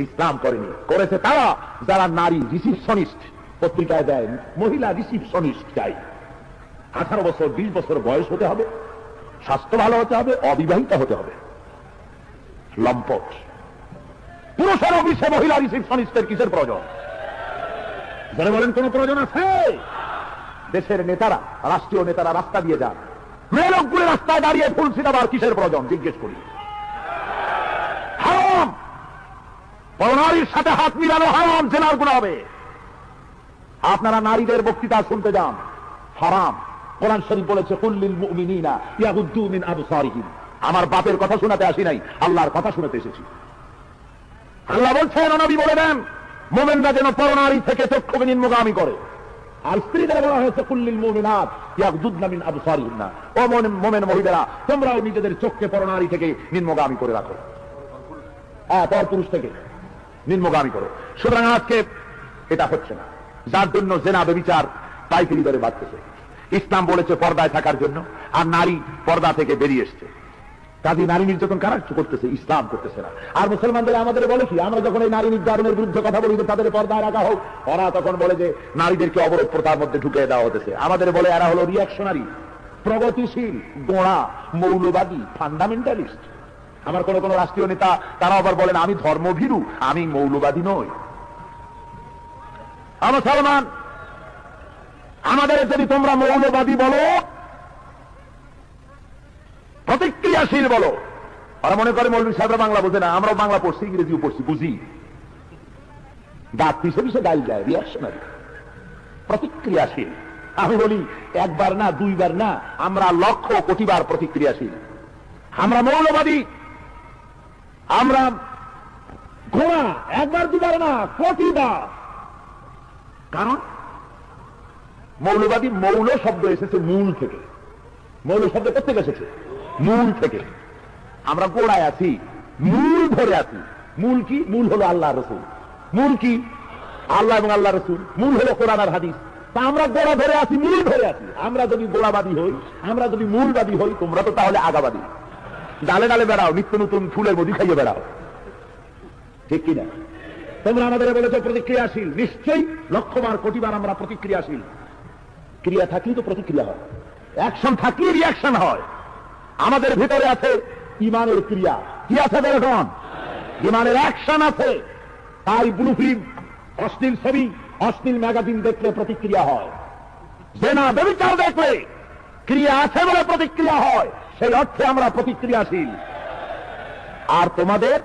ইসলাম করেনি, করেছে তারা যারা নারী রিসিপশনিস্ট পত্রিকায় দেয়, মহিলা রিসিপশনিস্ট চাই। 18 বছর 20 বছর বয়স হতে হবে, স্বাস্থ্য ভালো হতে হবে, অবিবাহিত হতে হবে। লম্পট। পুরুষের অফিসে মহিলা রিসিপশনিস্টের কিসের প্রয়োজন? যারা বলেন কোন প্রয়োজন আছে? দেশের নেতারা, রাষ্ট্রীয় নেতারা রাস্তা দিয়ে যান, মেয়ে লোকগুলো রাস্তায় দাঁড়িয়ে ফুল ছিটাবার কিসের প্রয়োজন? জিজ্ঞেস করি। হারাম। পরনারীর সাথে হাত মিলানো হারাম, জেনার গুনাহ হবে। আপনারা নারীদের বক্তৃতা শুনতে যান, হারাম। কোরআন শরীফ বলেছে, কুল্লিল মুমিনিনা ইয়াগুদ্দু মিন আবসারিহিম। আমার বাপের কথা শোনাতে আসি নাই, আল্লাহর কথা শুনাতে এসেছি। আল্লাহ বলছেন, নবী বলে দেন, মুমিনরা যেন পরনারী থেকে চক্ষুকে নিম্নগামী করে। আর স্ত্রীদের বলা হয়েছে, কুল্লিল মুমিনাত ইয়াগুদ্দুনা মিন আবসারিহিন্না, ও মুমিন মহিলারা, তোমরাও নিজেদের চোখকে পরনারী থেকে নিম্নগামী করে রাখো। পর পুরুষ থেকে নিম্নগামী করো। সুতরাং আজকে এটা হচ্ছে না, যার জন্য জেনা ব্যভিচার পাইকারি দরে বাড়তেছে। ইসলাম বলেছে পর্দায় থাকার জন্য, আর নারী পর্দা থেকে বেরিয়ে এসছে। কাজী নারী নির্যাতন কারা করতেছে? ইসলাম করতেছে না। আর মুসলমানদের আমাদের বলে কি, আমরা যখন এই নারী নির্যাতনের বিরুদ্ধে কথা বলি যে তাদের পর্দায় রাখা হোক, ওরা তখন বলে যে নারীদেরকে অবরোধ প্রথার মধ্যে ঢুকিয়ে দেওয়া হতেছে। আমাদের বলে এরা হলো রিয়াকশনারি, প্রগতিশীল, গোঁড়া, মৌলবাদী, ফান্ডামেন্টালিস্ট। আমার কোন কোন রাষ্ট্রীয় নেতা তারা আবার বলেন, আমি ধর্মভীরু, আমি মৌলবাদী নই। মুসলমান, আমাদের যদি তোমরা মৌলবাদী বলো, প্রতিক্রিয়াশীল বলো, ওরা মনে করে মৌলভী সাহেবরা বাংলা বোঝে না। আমরা বাংলা পড়ছি, ইংরেজিও পড়ছি, বুঝি। দাঁত পিছে পিছে গাইল যায়, রিয়াকশনারি, প্রতিক্রিয়াশীল। আমি বলি, একবার না, দুইবার না, আমরা লক্ষ কোটিবার প্রতিক্রিয়াশীল। আমরা মৌলবাদী, আমরা ঘোড়া, একবার দুবার না, কোটিবার। কারণ মৌলবাদী, মৌল শব্দ এসেছে মূল থেকে। মৌল শব্দ কোথেকে এসেছে? মূল থেকে। আমরা গোড়ায় আছি, মূল ধরে আছি। মূল কি? মূল হলো আল্লাহ রসুল। মূল কি? আল্লাহ এবং আল্লাহ রসুল। মূল হলো কোরআন আর হাদিস। তা আমরা গোড়া ধরে আছি, মূল ধরে আছি। আমরা যদি গোড়াবাদী হই, আমরা যদি মূলবাদী হই, তোমরা তো তাহলে আগাবাদী। ডালে ডালে বেড়াও, নিত্য নতুন ফুলের মধু খাইয়ে বেড়াও, ঠিক কিনা? তোমরা আমাদের বলেছ প্রতিক্রিয়াশীল। নিশ্চয়ই লক্ষবার কোটিবার আমরা প্রতিক্রিয়াশীল। ক্রিয়া থাকলেই তো প্রতিক্রিয়া হয়, অ্যাকশন থাকলেই রিয়াকশন হয়। আমাদের ভিতরে আছে ইমানের ক্রিয়া। কি আছে বেরোন? ইমানের অ্যাকশন আছে। তাই ব্লু ফিল্ম, অশ্লীল ছবি, অশ্লীল ম্যাগাজিন দেখলে প্রতিক্রিয়া হয়। জেনা ব্যভিচার দেখলে ক্রিয়া আছে বলে প্রতিক্রিয়া হয়। সেই অর্থে আমরা প্রতিক্রিয়াশীল। আর তোমাদের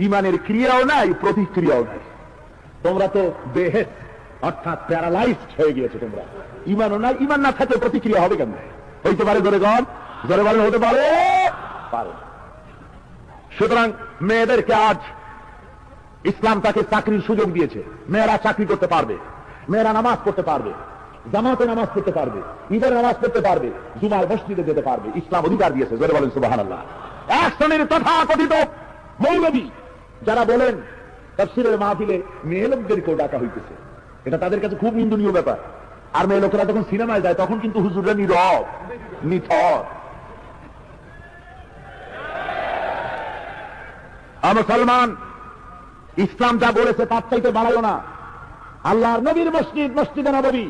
ইমানের ক্রিয়াও নাই, প্রতিক্রিয়াও নাই। তোমরা তো বেহেশত, অর্থাৎ প্যারালাইজড হয়ে গিয়েছে তোমরা। ইমানও নাই, ইমান না থাকলে প্রতিক্রিয়া হবে কেন? হইতে পারে জোরে গণ, জোরে বলেন হতে পারে পারে। সুতরাং মেয়েদেরকে আজ ইসলাম তাকে চাকরির সুযোগ দিয়েছে। মেয়েরা চাকরি করতে পারবে, মেয়েরা নামাজ পড়তে পারবে, জামাতে নামাজ পড়তে পারবে, ঈদের নামাজ পড়তে পারবে, জুমার মসজিদে যেতে পারবে। ইসলাম অধিকার দিয়েছে, জোরে বলেন সুবহানাল্লাহ। এক শ্রেণীর তথাকথিত মৌলবী যারা বলেন তাফসীরের মাহফিলে মেয়ে লোকদেরকেও ডাকা হইতেছে, এটা তাদের কাছে খুব নিন্দনীয় ব্যাপার। আর মেয়ে লোকেরা যখন সিনেমায় যায় তখন কিন্তু হুজুররা নীরব নিথর। মুসলমান, ইসলাম যা বলেছে তার চাইতে বাড়াইও না। আল্লাহর নবীর মসজিদ, মসজিদে নববী,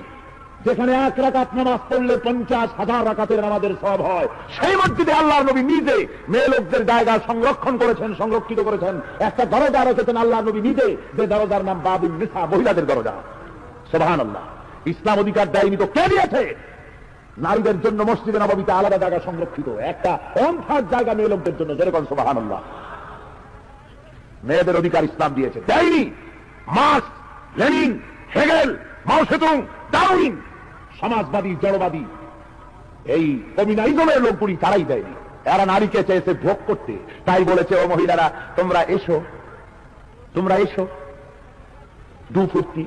যেখানে 1 রাকাত নামাজ পড়লে 50,000 রাকাতের নামাজের সওয়াব হয়, সেই মসজিদে আল্লাহর নবী নিজে মেয়ে লোকদের জায়গা সংরক্ষণ করেছেন, সংরক্ষিত করেছেন। একটা দরজা রেখেছেন আল্লাহর নবী নিজে, যে দরজার নাম বাবুন নিসা, মহিলাদের দরজা। সুবহানাল্লাহ। ইসলাম অধিকার দেয়নি তো কে দিয়েছে? নারীদের জন্য মসজিদে নববীতে আলাদা জায়গা সংরক্ষিত, একটা অন্থার জায়গা মেয়ে লোকদের জন্য, যেরকম সুবহানাল্লাহ। মেয়েদের অধিকার ইসলাম দিয়েছে, দেয়নি। মার্কস, লেনিন, হেগেল, মাও সেতুং, ডারউইন, সমাজবাদী, জড়বাদী, এই কমিউনিজমের লোকগুলি তারাই দেয়নি। এরা নারীকে চেয়েছে ভোগ করতে, তাই বলেছে ও মহিলারা তোমরা এসো, তোমরা এসো, 2 ফুটি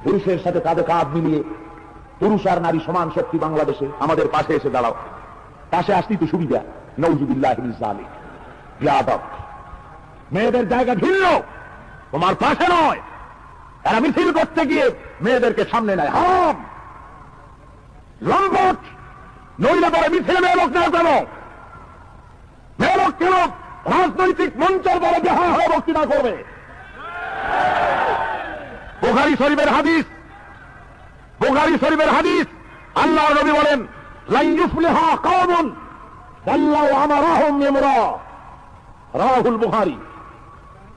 পুরুষের সাথে কাঁধে কাঁধ মিলিয়ে, পুরুষ আর নারী সমান শক্তি বাংলাদেশে, আমাদের পাশে এসে দাঁড়াও। পাশে আসতেই তো সুবিধা। নাউযুবিল্লাহি মিন যালিক। বিয়াদব, মেয়েদের জায়গা ভিন্ন, তোমার পাশে নয়। এরা মিছিল করতে গিয়ে মেয়েদেরকে সামনে নেয়, হারাম, লম্পট। নইলে পরে মিছিলে মেয়ে লোক নেয় কেন? মেয়ে লোক কেন রাজনৈতিক মঞ্চের বড় বেহায়া হয়ে বক্তৃতা করবে? বুখারী শরীফের হাদিস, বুখারী শরীফের হাদিস, আল্লাহর নবী বলেন লা ইউফলিহা কওমুন আল্লাহু আমারাহুম ইমরা। রাহুল বুখারী।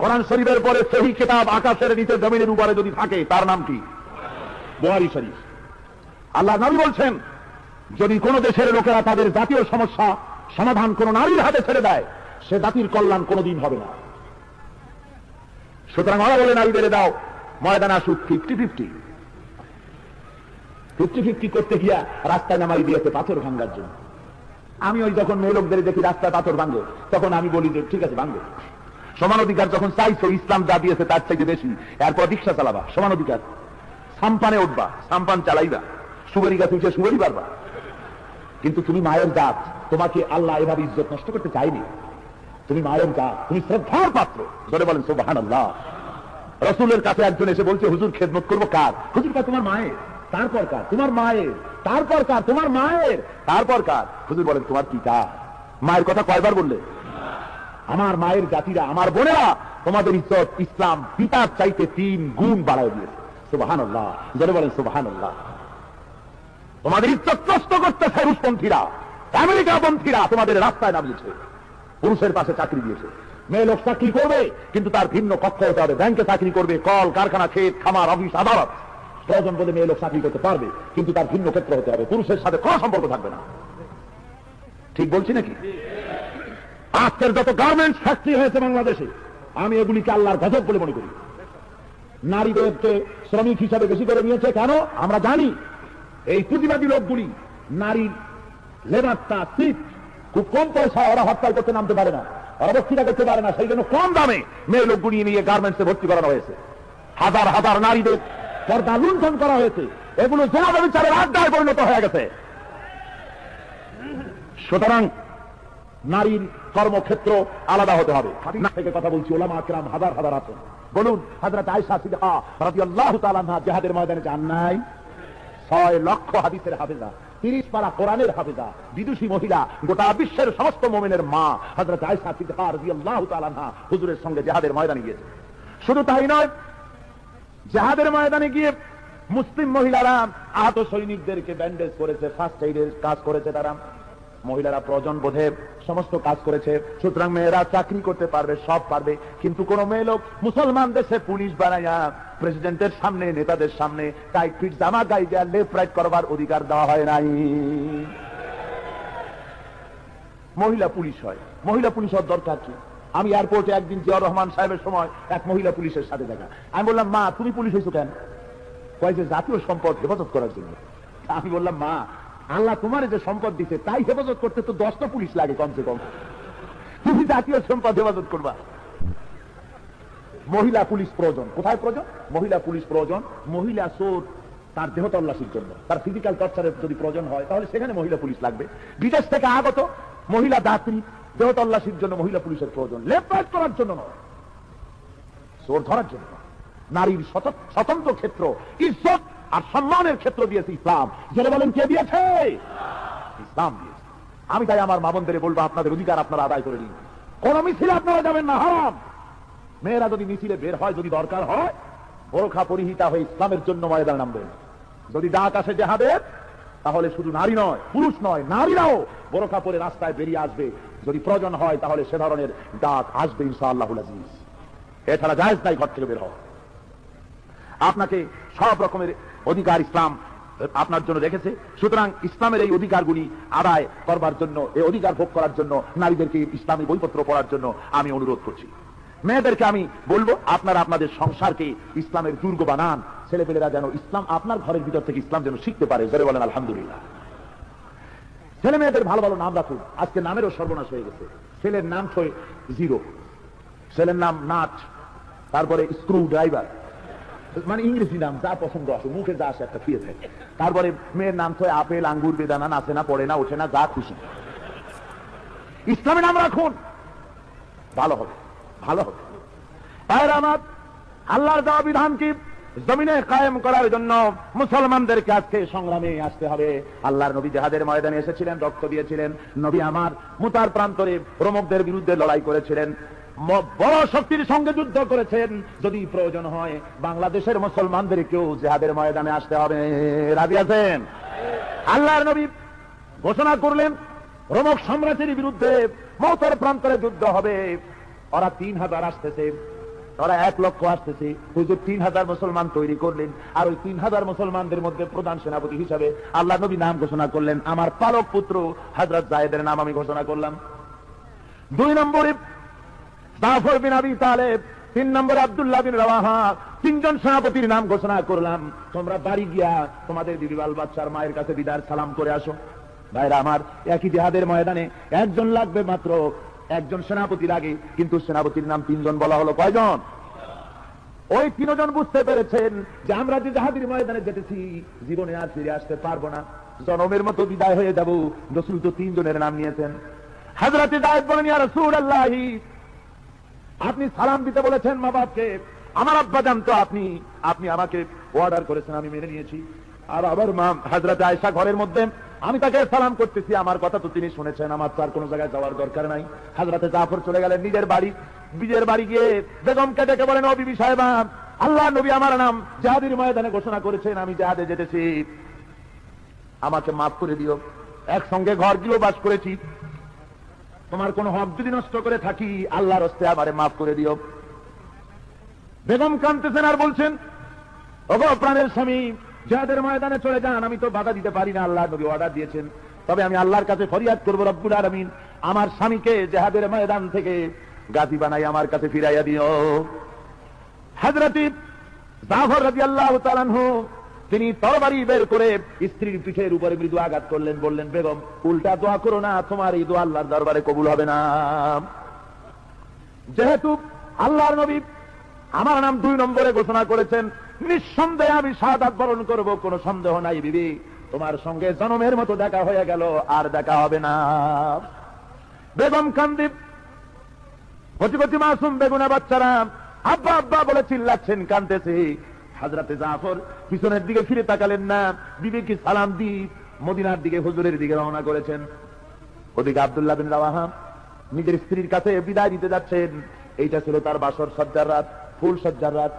কোরআন শরীফের পরে সহিহ কিতাব আকাশের নিচে জমিনের উপরে যদি থাকে তার নাম কি? বুখারী শরীফ। আল্লাহ নবী বলছেন যদি কোন দেশের লোকেরা তাদের জাতীয় সমস্যা সমাধান কোন নারীর হাতে ছেড়ে দেয়, সে জাতির কল্যাণ কোনদিন হবে না। সুতরাং ওরা বলে নারীদের দাও, ময়দান আসুক 50-50 করতে গিয়া রাস্তায় নামাই দিয়েছে পাথর ভাঙ্গার জন্য। আমি ওই যখন মেয়ে লোকদের দেখি রাস্তায় পাথর ভাঙ্গে, তখন আমি বলি যে ঠিক আছে ভাঙ্গে। সমান অধিকার যখন চাইছো, ইসলাম যা দিয়েছে তার চাইতে বেশি, এরপর রিক্সা চালাবা, সমান অধিকার। সাম্পানে উঠবা, সাম্পান চালাইবা, সুগরি গাছ উঠে সুগরি পারবা। কিন্তু তুমি মায়ের জাত, তোমাকে আল্লাহ এভাবে ইজ্জত নষ্ট করতে চাইনি। তুমি মায়ের জাত, তুমি শ্রদ্ধার পাত্র, ধরে বলেন সুবহানাল্লাহ। রাসূলের কাছে একজন এসে বলছে হুজুর খেদমত করবো কার? হুজুর কার? তোমার মায়ের। তারপর কার? তোমার মায়ের। তারপর কার? তোমার মায়ের। তারপর কার? হুজুর বলেন তোমার পিতা। মায়ের কথা কয়বার বললে? আমার মায়ের জাতিরা, আমার বোনেরা, তোমাদের ইজ্জত ইসলাম পিতার চাইতে 3 গুণ বাড়ায় দিয়েছে। সুবহানাল্লাহ, ধরে বলেন সুবহানাল্লাহ। তোমাদের ইজ্জত নষ্ট করতেছে রুশপন্থীরা, আমেরিকাপন্থীরা তোমাদের রাস্তায় নামিয়েছে, পুরুষের পাশে চাকরি দিয়েছে। মেয়ে লোক চাকরি করবে কিন্তু তার ভিন্ন কক্ষ হতে হবে। ব্যাংকে চাকরি করবে, কল কারখানা, ক্ষেত খামার, অফিস আদালত, প্রয়োজন বলে মেয়ে লোক চাকরি করতে পারবে, কিন্তু তার ভিন্ন ক্ষেত্র হতে হবে, পুরুষের সাথে কোনো সম্পর্ক থাকবে না। ঠিক বলছি নাকি? আজকের যত গার্মেন্টস ফ্যাক্টরি হয়েছে বাংলাদেশে, আমি এগুলিকে আল্লাহর গজব বলে মনে করি। নারীদেরকে শ্রমিক হিসাবে বেশি করে নিয়েছে কেন? আমরা জানি এই পুঁজিবাদী লোকগুলি নারীর লেবারটা সিট খুব কম পয়সা, ওরা হরতাল করতে নামতে পারে না, ওরা বক্তৃতা করতে পারে না, সেই জন্য কম দামে মেয়ে লোকগুলি নিয়ে গার্মেন্টসে ভর্তি করানো হয়েছে। হাজার হাজার নারীদের পর্দা লুণ্ঠন করা হয়েছে। এগুলো জেনা বিচারের আড্ডায় পরিণত হয়ে গেছে। সুতরাং নারীর কর্মক্ষেত্র আলাদা হতে হবে। না থেকে কথা বলছি, ওলামা কিরাম হাজার হাজার আছেন। বলুন হযরত আয়েশা সিদ্দিকা রাদিয়াল্লাহু তাআলা আনহা জিহাদের ময়দানে যান নাই? 6 লক্ষ হাদিসের হাফেজা, 30 পারা কোরআনের হাফেজা, বিদুষী মহিলা, গোটা বিশ্বের সমস্ত মুমিনের মা হযরত আয়েশা সিদ্দিকা রাদিয়াল্লাহু তাআলা আনহা হুজুরের সঙ্গে জিহাদের ময়দানে গিয়েছে। শুধু তাই নয়, জিহাদের ময়দানে গিয়ে মুসলিম মহিলারা আহত সৈনিকদেরকে ব্যান্ডেজ করেছে, ফার্স্ট এইডের কাজ করেছে তারা। মহিলারা প্রয়োজন বোধে সমস্ত কাজ করেছে। সুতরাং মেয়েরা চাকরি করতে পারবে, সব পারবে। কিন্তু কোন মেয়ে লোক মুসলমান দেশে পুলিশ বানাইয়া প্রেসিডেন্টের সামনে, নেতাদের সামনে টাইট ফিট জামা গায়ে দেওয়া, লেফট রাইট করবার অধিকার দেওয়া হয় নাই। মহিলা পুলিশ হয়। মহিলা পুলিশ হওয়ার দরকার কি? আমি এয়ারপোর্টে একদিন জিয়াউর রহমান সাহেবের সময় এক মহিলা পুলিশের সাথে দেখা। আমি বললাম, মা তুমি পুলিশ হয়েছো কেন? কয় যে জাতীয় সম্পদ হেফাজত করার জন্য। আমি বললাম, মা, আল্লাহ তোমার যে সম্পদ দিতে তাই হেফাজত করতে তো 10টা পুলিশ লাগে কমসে কম, তুমি জাতীয় সম্পদ হেফাজত করবা। মহিলা পুলিশ প্রয়োজন। কোথায় প্রয়োজন? মহিলা পুলিশ প্রয়োজন। মহিলা চোর তার দেহ তল্লাশির জন্য, তার ফিজিক্যাল টর্চারের যদি প্রয়োজন হয় তাহলে সেখানে মহিলা পুলিশ লাগবে। বিদেশ থেকে আগত মহিলা দাত্রী দেহ তল্লাশির জন্য মহিলা পুলিশের প্রয়োজন, লেফট করার জন্য নয়, চোর ধরার জন্য। নারীর স্বতন্ত্র ক্ষেত্র, ইজ্জত আর সম্মানের ক্ষেত্র দিয়েছে ইসলাম। জেনে বলেন কে দিয়েছে? ইসলাম দিয়েছে। আমি তাই আমার মা বোনদের বলবো, আপনাদের অধিকার আপনারা আদায় করে নিন। কোন মিছিলে আপনারা যাবেন না, হারাম। মেয়েরা যদি মিছিলে বের হয়, যদি দরকার হয় বোরখা পরিহিতা হয়ে ইসলামের জন্য ময়দানে নামবেন। যদি ডাক আসে জিহাদের, তাহলে শুধু নারী নয়, পুরুষ নয়, নারীরাও বোরখা পরে রাস্তায় বেরিয়ে আসবে। যদি প্রয়োজন হয় তাহলে সে ধরনের ডাক আসবে ইনশাআল্লাহুল আজিজ। এছাড়া জায়েজ নাই ঘর থেকে বের হওয়া। আপনাকে সব রকমের অধিকার ইসলাম আপনার জন্য রেখেছে। সুতরাং ইসলামের এই অধিকারগুলি আদায় করবার জন্য, এই অধিকার ভোগ করার জন্য নারীদেরকে ইসলামী বইপত্র পড়ার জন্য আমি অনুরোধ করছি। মেয়েদেরকে আমি বলবো, আপনারা আপনাদের সংসারকে ইসলামের দুর্গ বানান। ছেলেপেলেরা যেন ইসলাম আপনার ঘরের ভিতর থেকে ইসলাম যেন শিখতে পারে। জোরে বলেন আলহামদুলিল্লাহ। ছেলে মেয়েদের ভালো ভালো নাম রাখুন। আজকে নামেরও সর্বনাশ হয়ে গেছে। ছেলের নাম ছয় জিরো, ছেলের নাম নাট, তারপরে স্ক্রু ড্রাইভার, মানে ইংরেজি নাম যা পছন্দ আসে, মুখে যা আসে একটা ফিরে থাকে। তারপরে মেয়ের নাম ছয় আপেল, আঙ্গুর, বেদানা, নাচে না, পড়ে না, ওঠে না, যা খুশি। ইসলামের নাম রাখুন, ভালো হবে, ভালো হবে। তাই আমার আল্লাহর দেওয়া বিধানকে জমিনে কায়েম করার জন্য মুসলমানদেরকে আজকে সংগ্রামে আসতে হবে। আল্লাহর নবী জিহাদের ময়দানে এসেছিলেন, রক্ত দিয়েছিলেন। নবী আমার মুতার প্রান্তরে রোমকদের বিরুদ্ধে লড়াই করেছিলেন, বড় শক্তির সঙ্গে যুদ্ধ করেছেন। যদি প্রয়োজন হয় বাংলাদেশের মুসলমানদেরকেও জিহাদের ময়দানে আসতে হবে। রাজি আছেন? আল্লাহর নবী ঘোষণা করলেন রোমক সাম্রাজ্যের বিরুদ্ধে মওতের প্রান্তরে যুদ্ধ হবে। ওরা 3000 আসতেছে, ওরা 1 লক্ষ আসতেছে। হুজুর 3000 মুসলমান তৈরি করলেন, আর ওই 3000 মুসলমানদের মধ্যে প্রধান সেনাপতি হিসাবে আল্লাহ নবী নাম ঘোষণা করলেন। আমার পালক পুত্র হযরত যায়েদের নাম আমি ঘোষণা করলাম। 2 নম্বরে জাফর বিন আবি তালেব, 3 নম্বরে আব্দুল্লাহ বিন রাওয়াহা। 3 জন সেনাপতির নাম ঘোষণা করলাম। তোমরা বাড়ি গিয়া তোমাদের বিবিবাল বাচ্চার মায়ের কাছে বিদায় সালাম করে আসো। ভাইরা আমার, একই জিহাদের ময়দানে একজন লাগবে মাত্র, একজন সেনাপতি লাগে, কিন্তু সেনাপতির নাম 3 জন বলা হলো। কয়জন? ওই 3 জন বুঝতে পেরেছেন যে আমরা যে জিহাদের ময়দানে যেতেছি জীবনে আর ফিরে আসতে পারবো না, জনমের মতো বিদায় হয়ে যাব। রাসূল তো 3 জনের নাম নিয়েছেন। হযরত যায়েদ বলেন, ইয়া রাসূলুল্লাহ, আপনি সালাম দিতে বলেছেন মা বাপকে, আমার আব্বা জান তো আপনি আমাকে অর্ডার করেছেন, আমি মেনে নিয়েছি। আর আবার মা হযরত আয়েশা ঘরের মধ্যে, আমি তাকে সালাম করতেছি, আমার কথা তো তিনি শুনেছেন, আমার তার কোনো জায়গায় যাওয়ার দরকার নাই। হযরত জাফর চলে গেলেন নিজের বাড়ি গিয়ে বেগমকে ডেকে বলেন, ও বিবি সাহেবা, আল্লাহ নবী আমার নাম জিহাদের ময়দানে ঘোষণা করেছেন, আমি জিহাদে যেতেছি, আমাকে মাফ করে দিও। একসঙ্গে ঘর গিয়েও বাস করেছি, তোমার কোন হক যদি নষ্ট করে থাকি আল্লাহর হস্তে আমারে মাফ করে দিও। বেগম কাঁদতেছেন আর বলছেন, ওগো প্রাণের স্বামী, জিহাদের ময়দানে চলে যান, আমি তো বাধা দিতে পারি না, আল্লাহ নবী অর্ডার দিয়েছেন। তবে আমি আল্লাহর কাছে ফরিয়াদ করব, রব্বুল আলামিন আমার স্বামীকে জিহাদের ময়দান থেকে গাজী বানাই আমার কাছে ফিরাইয়া দিও। হযরত জাফর রাদিয়াল্লাহু তাআলা আনহু তিনি তরবারি বের করে স্ত্রীর পিঠের উপরে মৃদু আঘাত করলেন, বললেন, বেগম উল্টা দোয়া করো না, তোমার এই দোয়া আল্লাহর দরবারে কবুল হবে না। যেহেতু আল্লাহর নবী আমার নাম 2 নম্বরে ঘোষণা করেছেন, নিঃসন্দেহে আমি শাহাদাত বরণ করব, কোনো সন্দেহ নাই বিবি, তোমার সঙ্গে জনমের মতো দেখা হয়ে গেল, আর দেখা হবে না। বেগম কান্দি, কচি কচি মাসুম বেগুনা বাচ্চারা আব্বা আব্বা বলে চিল্লাচ্ছেন, কাঁদতেছে। হযরত জাফর পিছনের দিকে ফিরে তাকালেন না, বিবিকে সালাম দি মদিনার দিকে, হুজুরের দিকে রওনা করেছেন। ওদিকে আব্দুল্লাহ বিন রাওয়াহা নিজের স্ত্রীর কাছে বিদায় দিতে যাচ্ছেন। এইটা ছিল তার বাসর সজ্জার রাত, ফুল সজ্জার রাত।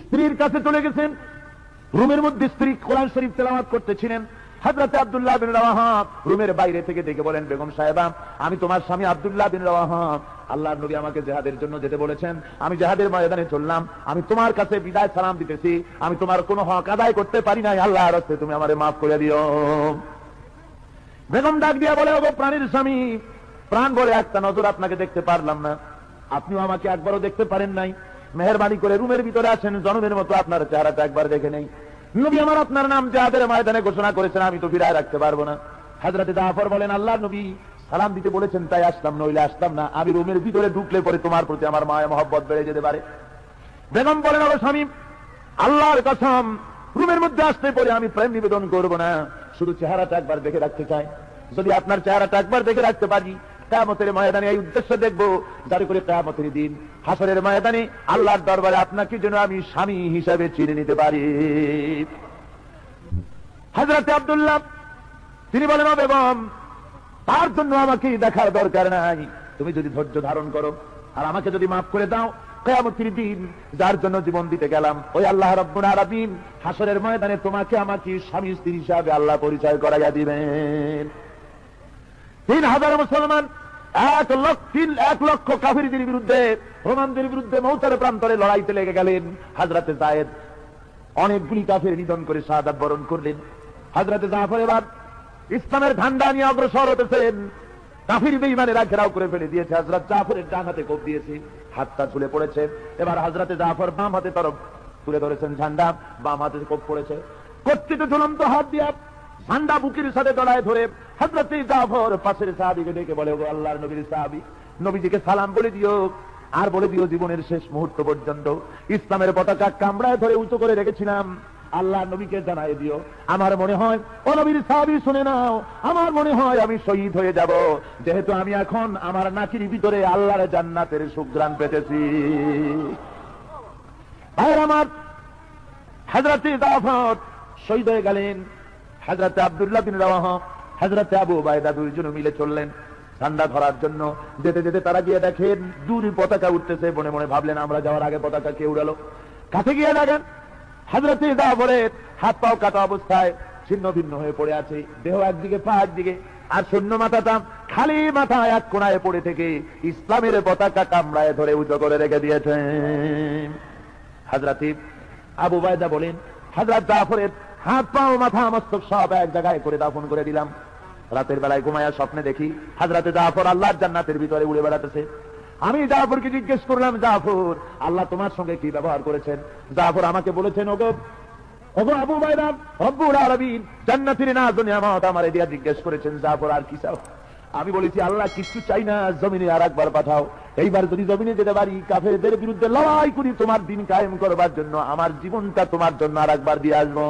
স্ত্রীর কাছে চলে গেছেন, রুমের মধ্যে স্ত্রী কোরআন শরীফ তেলাওয়াত করতেছিলেন। হযরত আব্দুল্লাহ বিন রাওয়াহা রুমের বাইরে থেকে ডেকে বলেন, বেগম সাহেবা, আমি তোমার স্বামী আব্দুল্লাহ বিন রাওয়াহা, আল্লাহর নবী আমাকে জিহাদের জন্য যেতে বলেছেন, আমি জিহাদের ময়দানে চললাম, আমি তোমার কাছে বিদায় সালাম দিতেছি, আমি তোমার কোনো হক আদায় করতে পারি নাই, আল্লাহর হস্তে তুমি আমারে মাফ করে দিও। বেগম ডাক দিয়া বলে, ওগো প্রাণীর স্বামী, প্রাণ বলে একটা নজর আপনাকে দেখতে পারলাম না, আপনিও আমাকে একবারও দেখতে পারেন নাই, মেহেরবানি করে রুমের ভিতরে আসেন, জনমের মতো আপনার চেহারাটা একবার দেখে নেই। নবী আমার আপনার নাম জিহাদের ময়দানে ঘোষণা করেছেন, আমি তো ফিরায় রাখতে পারবো না। হযরত জাফর বলেন, আল্লাহর নবী সালাম দিতে বলেছেন তাই আসলাম, নইলে আসতাম না। আমি রুমের ভিতরে ঢুকলে পরে তোমার প্রতি আমার মায়া মহব্বত বেড়ে যেতে পারে। বেগম বলেন, ও স্বামী, আল্লাহর কসম, রুমের মধ্যে আসতে পরে আমি প্রেম নিবেদন করব না, শুধু চেহারাটা একবার দেখে রাখতে চাই। যদি আপনার চেহারাটা একবার দেখে রাখতে পারি, কিয়ামতের ময়দানে এই উদ্দেশ্য দেখবো, যাতে করে কিয়ামতের দিন হাসরের ময়দানে আল্লাহর দরবারে আপনাকে যেন আমি স্বামী হিসাবে চিনে নিতে পারি। হযরত আব্দুল্লাহ তিনি বলেন, ও বেগম, তার জন্য আমাকে দেখার দরকার নাই, তুমি যদি ধৈর্য ধারণ করো আর আমাকে যদি মাফ করে দাও, কিয়ামতের দিন যার জন্য জীবন দিতে গেলাম ওই আল্লাহ রাব্বুল আলামিন হাসরের ময়দানে তোমাকে আমাকে স্বামী স্ত্রী হিসাবে আল্লাহ পরিচয় করাইয়া দিবেন। 3000 মুসলমান 1 লক্ষ কাফিরদের বিরুদ্ধে, রোমানদের বিরুদ্ধে মৌতের প্রান্তরে লড়াইতে লেগে গেলেন। হযরত যায়েদ অনেকগুলি কাফির নিধন করে শাহাদাত বরণ করলেন। হযরত জাফর এবার ইসলামের ঝান্ডা নিয়ে অগ্রসর হতেছেন। কাফির বেঈমানেরা ঘেরাও করে ফেলে দিয়েছে। হযরত জাফরের ডান হাতে কোপ দিয়েছে, হাতটা ঝুলে পড়েছে। এবার হযরত জাফর বাম হাতে তরফ তুলে ধরেছেন ঝান্ডা, বাম হাতে কোপ পড়েছে। কর্তৃত ঝুলন্ত হাত দিয়া ঝান্ডা বুকের সাথে গলায় ধরে হযরত জাফর পাশের সাহাবীকে ডেকে বলে, ও আল্লাহর নবীর সাহাবী, নবীজিকে সালাম বলে দিও, আর বলে দিও জীবনের শেষ মুহূর্ত পর্যন্ত ইসলামের পতাকা কামড়ায় ধরে উঁচু করে রেখেছিলাম। আল্লাহ নবীকে জানাই দিও, আমার মনে হয়, ও নবীর সাহাবী শুনে নাও, আমার মনে হয় আমি শহীদ হয়ে যাব, যেহেতু আমি এখন আমার নাকির ভিতরে আল্লাহর জান্নাতের সুঘ্রাণ পেতেছি। ভাইরা আমার, হযরত জাফর শহীদ হয়ে গেলেন। হযরত আব্দুল্লাহ বিন রাওয়াহা, হযরত আবু উবাইদা দুইজন মিলে চললেন ঠান্ডা ধরার জন্য। যেতে যেতে তারা গিয়ে দেখেন দূরে পতাকা উঠতেছে। মনে মনে ভাবলেন আমরা যাওয়ার আগে পতাকা কে উড়ালো। কাছে গিয়ে দেখেন হযরত জাফরের হাত পাও কাটা অবস্থায় ছিন্ন ভিন্ন হয়ে পড়ে আছে, দেহ একদিকে পা একদিকে, আর শূন্য মাথাটা খালি মাথা এক কোণায় পড়ে থেকে ইসলামের পতাকা কামড়ায় ধরে উঁচু করে রেখে দিয়েছেন। হযরত আবু উবাইদা বলেন, হযরত জাফরের হাত পাও মাথা মস্তক সব এক জায়গায় করে দাফন করে দিলাম। রাতের বেলায় ঘুমায়া স্বপ্নে দেখি হযরত জাফর আল্লাহর জান্নাতের ভিতরে উড়ে বেড়াতেছে। আমি জাফরকে জিজ্ঞেস করলাম, জাফর, আল্লাহ তোমার সঙ্গে কি ব্যবহার করেছেন? জাফর আমাকে বলেছেন, ওগো আবু উবাইদা, রব্বুল আলামিন জান্নাতের নাজ নিয়ামত আমারে দিয়া জিজ্ঞেস করেছেন, জাফর আর কি চাও? আমি বলেছি, আল্লাহ কিছু চাই না, জমিনে আর একবার পাঠাও। এইবার যদি জমিনে যেতে পারি, কাফেরদের বিরুদ্ধে লড়াই করি তোমার দিন কায়েম করবার জন্য, আমার জীবনটা তোমার জন্য আর একবার দিয়ে আসবো।